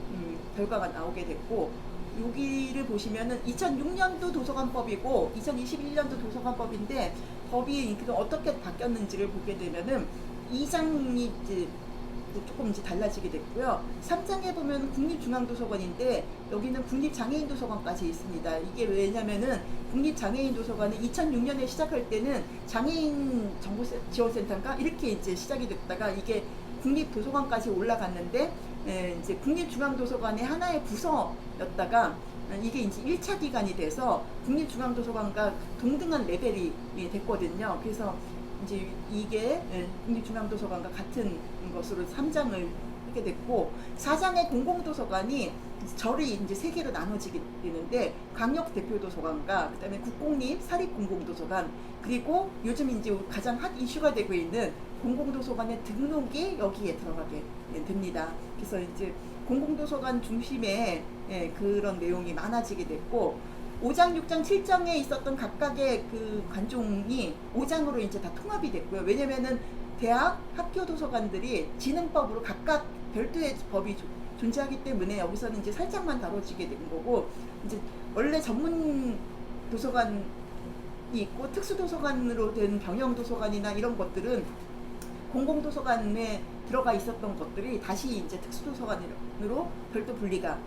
결과가 나오게 됐고, 여기를 보시면은 2006년도 도서관법이고 2021년도 도서관법인데 법이 어떻게 바뀌었는지를 보게 되면은 2장이 이제 조금 이제 달라지게 됐고요. 3장에 보면 국립중앙도서관인데 여기는 국립장애인도서관까지 있습니다. 이게 왜냐면은 국립장애인도서관은 2006년에 시작할 때는 장애인 정보지원센터인가 이렇게 이제 시작이 됐다가 이게 국립도서관까지 올라갔는데 이제 국립중앙도서관의 하나의 부서였다가 이게 이제 1차 기관이 돼서 국립중앙도서관과 동등한 레벨이 됐거든요. 그래서 이제 이게 국립중앙도서관과 같은 것으로 3장을 하게 됐고, 4장의 공공도서관이 절이 이제 3개로 나눠지게 되는데 강력대표도서관과 그다음에 국공립 사립공공도서관, 그리고 요즘 이제 가장 핫 이슈가 되고 있는 공공도서관의 등록이 여기에 들어가게 됩니다. 그래서 이제 공공도서관 중심의 그런 내용이 많아지게 됐고, 5장, 6장, 7장에 있었던 각각의 그 관종이 5장으로 이제 다 통합이 됐고요. 왜냐면은 대학, 학교 도서관들이 지능법으로 각각 별도의 법이 존재하기 때문에 여기서는 이제 살짝만 다뤄지게 된 거고, 이제 원래 전문 도서관이 있고 특수 도서관으로 된 병영 도서관이나 이런 것들은 공공도서관에 들어가 있었던 것들이 다시 이제 특수도서관으로 별도 분리가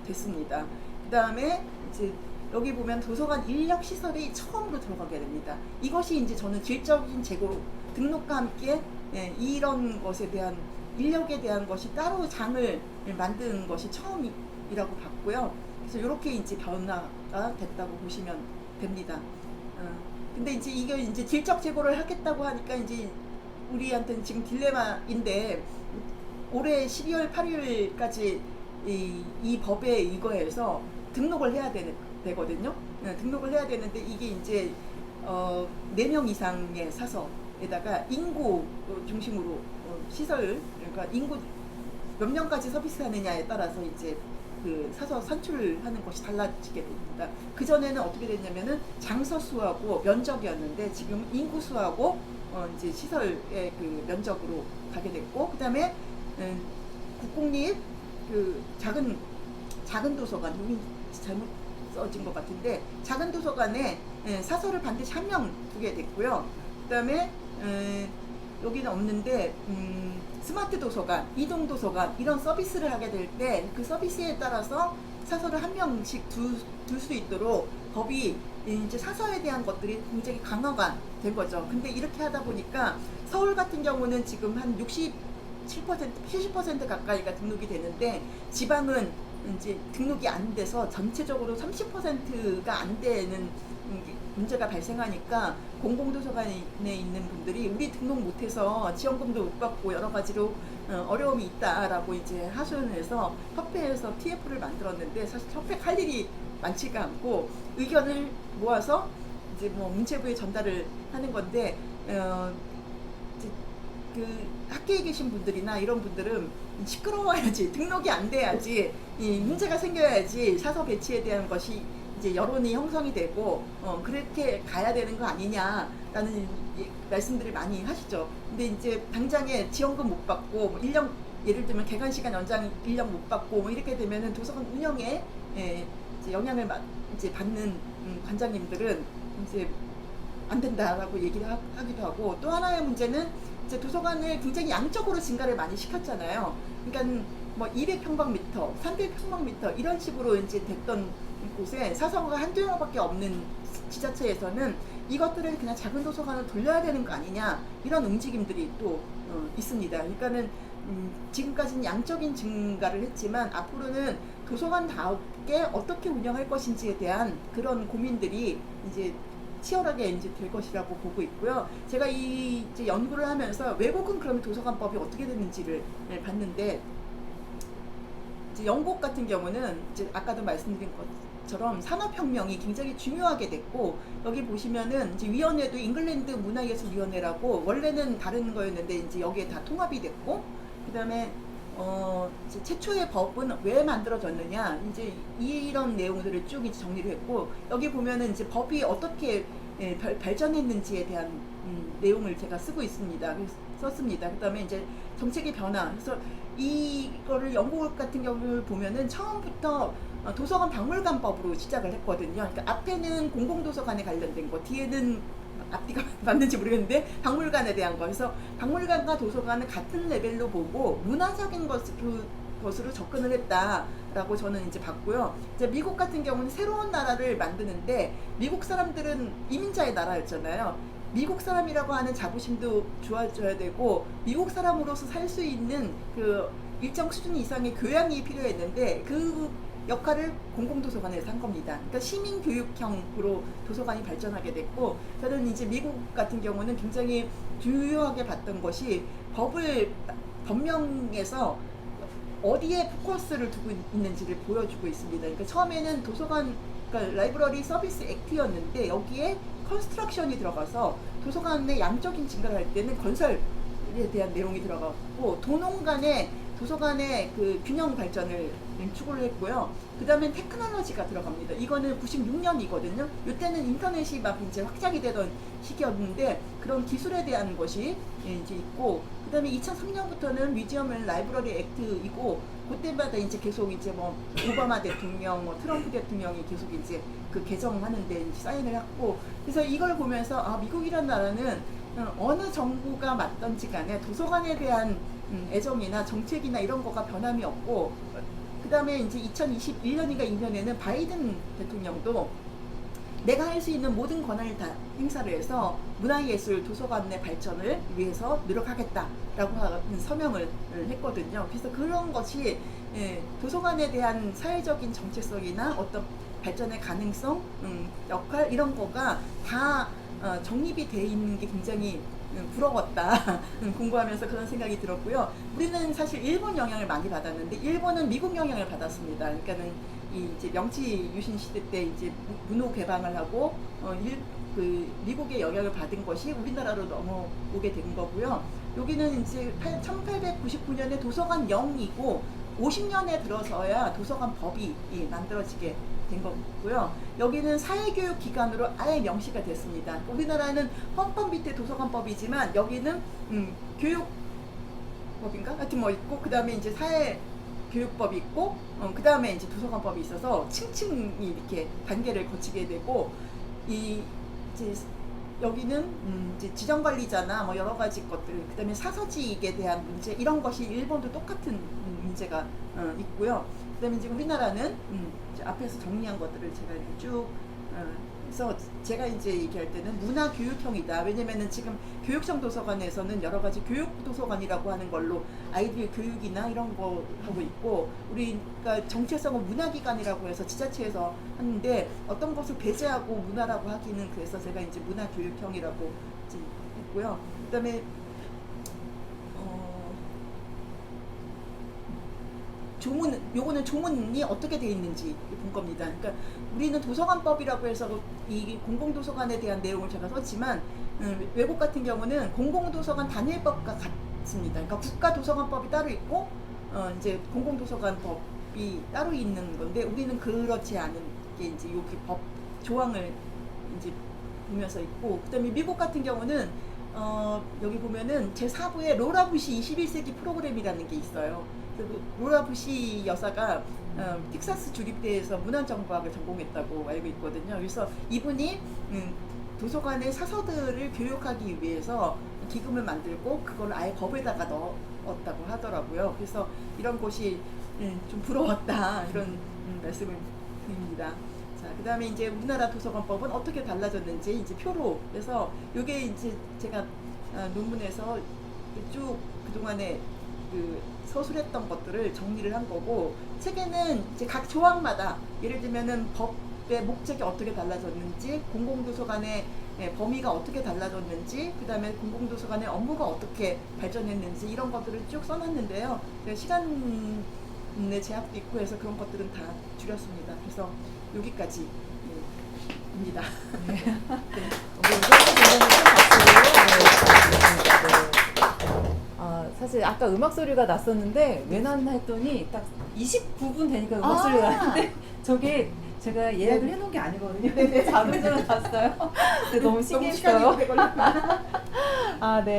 됐습니다. 그 다음에 이제 여기 보면 도서관 인력 시설이 처음으로 들어가게 됩니다. 이것이 이제 저는 질적인 재고 등록과 함께 이런 것에 대한 인력에 대한 것이 따로 장을 만드는 것이 처음이라고 봤고요. 그래서 이렇게 이제 변화가 됐다고 보시면 됩니다. 근데 이제 이게 이제 질적 재고를 하겠다고 하니까 이제 우리한테는 지금 딜레마인데, 올해 12월 8일까지 이 법에 의거해서 등록을 해야 되거든요. 등록을 해야 되는데 이게 이제 4명 이상의 사서에다가 인구 중심으로 시설, 그러니까 인구 몇 명까지 서비스하느냐에 따라서 이제 그 사서 산출하는 것이 달라지게 됩니다. 그 전에는 어떻게 됐냐면은 장서 수하고 면적이었는데 지금 인구 수하고 이제 시설의 그 면적으로 가게 됐고, 그다음에 국공립 그 작은 도서관, 여기 잘못 써진 것 같은데 작은 도서관에 사서를 반드시 한 명 두게 됐고요. 그다음에 여기는 없는데 스마트 도서관, 이동 도서관 이런 서비스를 하게 될 때 그 서비스에 따라서 사서를 한 명씩 둘 수 있도록 법이 이제 사서에 대한 것들이 굉장히 강화가 된 거죠. 근데 이렇게 하다 보니까 서울 같은 경우는 지금 한 67%, 70% 가까이가 등록이 되는데 지방은 이제 등록이 안 돼서 전체적으로 30%가 안 되는 문제가 발생하니까 공공도서관에 있는 분들이 우리 등록 못해서 지원금도 못 받고 여러 가지로 어려움이 있다라고 이제 하소연을 해서 협회에서 TF를 만들었는데 사실 협회할 일이 많지가 않고 의견을 모아서 이제 뭐 문체부에 전달을 하는 건데 이제 그 학계에 계신 분들이나 이런 분들은 시끄러워야지, 등록이 안 돼야지, 이 문제가 생겨야지 사서 배치에 대한 것이 이제 여론이 형성이 되고 그렇게 가야 되는 거 아니냐라는 말씀들을 많이 하시죠. 근데 이제 당장에 지원금 못 받고 뭐 1년 예를 들면 개관 시간 연장 1년 못 받고 뭐 이렇게 되면은 도서관 운영에 이제 영향을 이제 받는 관장님들은 이제 안 된다라고 얘기를 하기도 하고, 또 하나의 문제는 이제 도서관을 굉장히 양적으로 증가를 많이 시켰잖아요. 그러니까 뭐 200평방미터, 300평방미터 이런 식으로 이제 됐던 곳에 사서가 한두 명밖에 없는 지자체에서는 이것들을 그냥 작은 도서관을 돌려야 되는 거 아니냐, 이런 움직임들이 또 있습니다. 그러니까는 지금까지는 양적인 증가를 했지만 앞으로는 도서관다우게 어떻게 운영할 것인지에 대한 그런 고민들이 이제 치열하게 이제 될 것이라고 보고 있고요. 제가 이제 연구를 하면서 외국은 그러면 도서관법이 어떻게 됐는지를 봤는데, 이제 영국 같은 경우는 이제 아까도 말씀드린 것처럼 산업혁명이 굉장히 중요하게 됐고, 여기 보시면은 이제 위원회도 잉글랜드 문화예술위원회라고 원래는 다른 거였는데 이제 여기에 다 통합이 됐고, 그다음에 이제 최초의 법은 왜 만들어졌느냐, 이제 이런 내용들을 쭉 이제 정리를 했고, 여기 보면은 이제 법이 어떻게 발전했는지에 대한 내용을 제가 쓰고 있습니다. 썼습니다. 그다음에 이제 정책의 변화. 그래서 이거를 영국 같은 경우를 보면은 처음부터 도서관 박물관법으로 시작을 했거든요. 그러니까 앞에는 공공도서관에 관련된 거, 뒤에는 앞뒤가 맞는지 모르겠는데 박물관에 대한 거. 그래서 박물관과 도서관은 같은 레벨로 보고 문화적인 것으로 접근을 했다라고 저는 이제 봤고요. 이제 미국 같은 경우는 새로운 나라를 만드는데, 미국 사람들은 이민자의 나라였잖아요. 미국 사람이라고 하는 자부심도 좋아져야 되고 미국 사람으로서 살 수 있는 그 일정 수준 이상의 교양이 필요했는데 그 역할을 공공도서관에서 한 겁니다. 그러니까 시민교육형으로 도서관이 발전하게 됐고, 저는 이제 미국 같은 경우는 굉장히 중요하게 봤던 것이 법령에서 어디에 포커스를 두고 있는지를 보여주고 있습니다. 그러니까 처음에는 도서관, 그러니까 라이브러리 서비스 액트였는데 여기에 컨스트럭션이 들어가서 도서관의 양적인 증가를 할 때는 건설에 대한 내용이 들어갔고, 도농 간의 도서관의 그 균형 발전을 추구를 했고요. 그 다음에 테크놀로지가 들어갑니다. 이거는 96년이거든요. 이때는 인터넷이 막 이제 확장이 되던 시기였는데 그런 기술에 대한 것이 이제 있고, 그 다음에 2003년부터는 뮤지엄 앤 라이브러리 액트이고, 그때마다 이제 계속 이제 뭐 오바마 대통령, 뭐 트럼프 대통령이 계속 이제 그 개정하는데 이제 사인을 했고, 그래서 이걸 보면서 아, 미국이란 나라는 어느 정부가 맞던지 간에 도서관에 대한 애정이나 정책이나 이런 거가 변함이 없고, 그 다음에 이제 2021년인가 2년에는 바이든 대통령도 내가 할 수 있는 모든 권한을 다 행사를 해서 문화예술 도서관의 발전을 위해서 노력하겠다라고 하는 서명을 했거든요. 그래서 그런 것이 도서관에 대한 사회적인 정체성이나 어떤 발전의 가능성, 역할 이런 거가 다 정립이 돼 있는 게 굉장히 부러웠다. 공부하면서 그런 생각이 들었고요. 우리는 사실 일본 영향을 많이 받았는데 일본은 미국 영향을 받았습니다. 그러니까는 이제 명치 유신 시대 때 이제 문호 개방을 하고 그 미국의 영향을 받은 것이 우리나라로 넘어오게 된 거고요. 여기는 이제 1899년에 도서관 0이고 50년에 들어서야 도서관법이 만들어지게 된 거고요. 여기는 사회교육기관으로 아예 명시가 됐습니다. 우리나라는 헌법 밑에 도서관법이지만 여기는 교육법인가? 하여튼 뭐 있고 그 다음에 이제 사회교육법이 있고 그 다음에 이제 도서관법이 있어서 층층이 이렇게 단계를 거치게 되고 이제 여기는 이제 지정관리자나 뭐 여러 가지 것들, 그 다음에 사서직에 대한 문제 이런 것이 일본도 똑같은 문제가 있고요. 그 다음에 이제 우리나라는 이제 앞에서 정리한 것들을 제가 이렇게 쭉 해서 제가 이제 얘기할 때는 문화교육형이다. 왜냐면은 지금 교육청 도서관에서는 여러 가지 교육도서관이라고 하는 걸로 아이들 교육이나 이런 거 하고 있고, 우리가 정체성은 문화기관이라고 해서 지자체에서 하는데 어떤 것을 배제하고 문화라고 하기는, 그래서 제가 이제 문화교육형이라고 이제 했고요. 그 다음에 조문, 요거는 조문이 어떻게 되어 있는지 본 겁니다. 그러니까 우리는 도서관법이라고 해서 이 공공도서관에 대한 내용을 제가 썼지만 외국 같은 경우는 공공도서관 단일법과 같습니다. 그러니까 국가도서관법이 따로 있고 이제 공공도서관법이 따로 있는 건데, 우리는 그렇지 않은 게 이제 여기 법 조항을 이제 보면서 있고, 그다음에 미국 같은 경우는 여기 보면은 제4부에 로라 부시 21세기 프로그램이라는 게 있어요. 로라 부시 여사가 텍사스 주립대에서 문화정보학을 전공했다고 알고 있거든요. 그래서 이분이 도서관의 사서들을 교육하기 위해서 기금을 만들고 그걸 아예 법에다가 넣었다고 하더라고요. 그래서 이런 곳이 좀 부러웠다, 이런 말씀을 드립니다. 자, 그 다음에 이제 우리나라 도서관법은 어떻게 달라졌는지 이제 표로 해서, 요게 이제 제가 논문에서 쭉 그동안에 서술했던 것들을 정리를 한 거고, 책에는 이제 각 조항마다 예를 들면은 법의 목적이 어떻게 달라졌는지, 공공도서관의 범위가 어떻게 달라졌는지, 그 다음에 공공도서관의 업무가 어떻게 발전했는지 이런 것들을 쭉 써놨는데요. 시간의 제약도 있고 해서 그런 것들은 다 줄였습니다. 그래서 여기까지 입니다. 네. 사실 아까 음악 소리가 났었는데 왜 났나 했더니 딱 29분 되니까 음악 소리가 났는데 저게 제가 예약을 해놓은 게 아니거든요. 자동으로 났어요. 근데 너무 신기했어요. 너무 시간이 오래 걸렸나? 아, 네.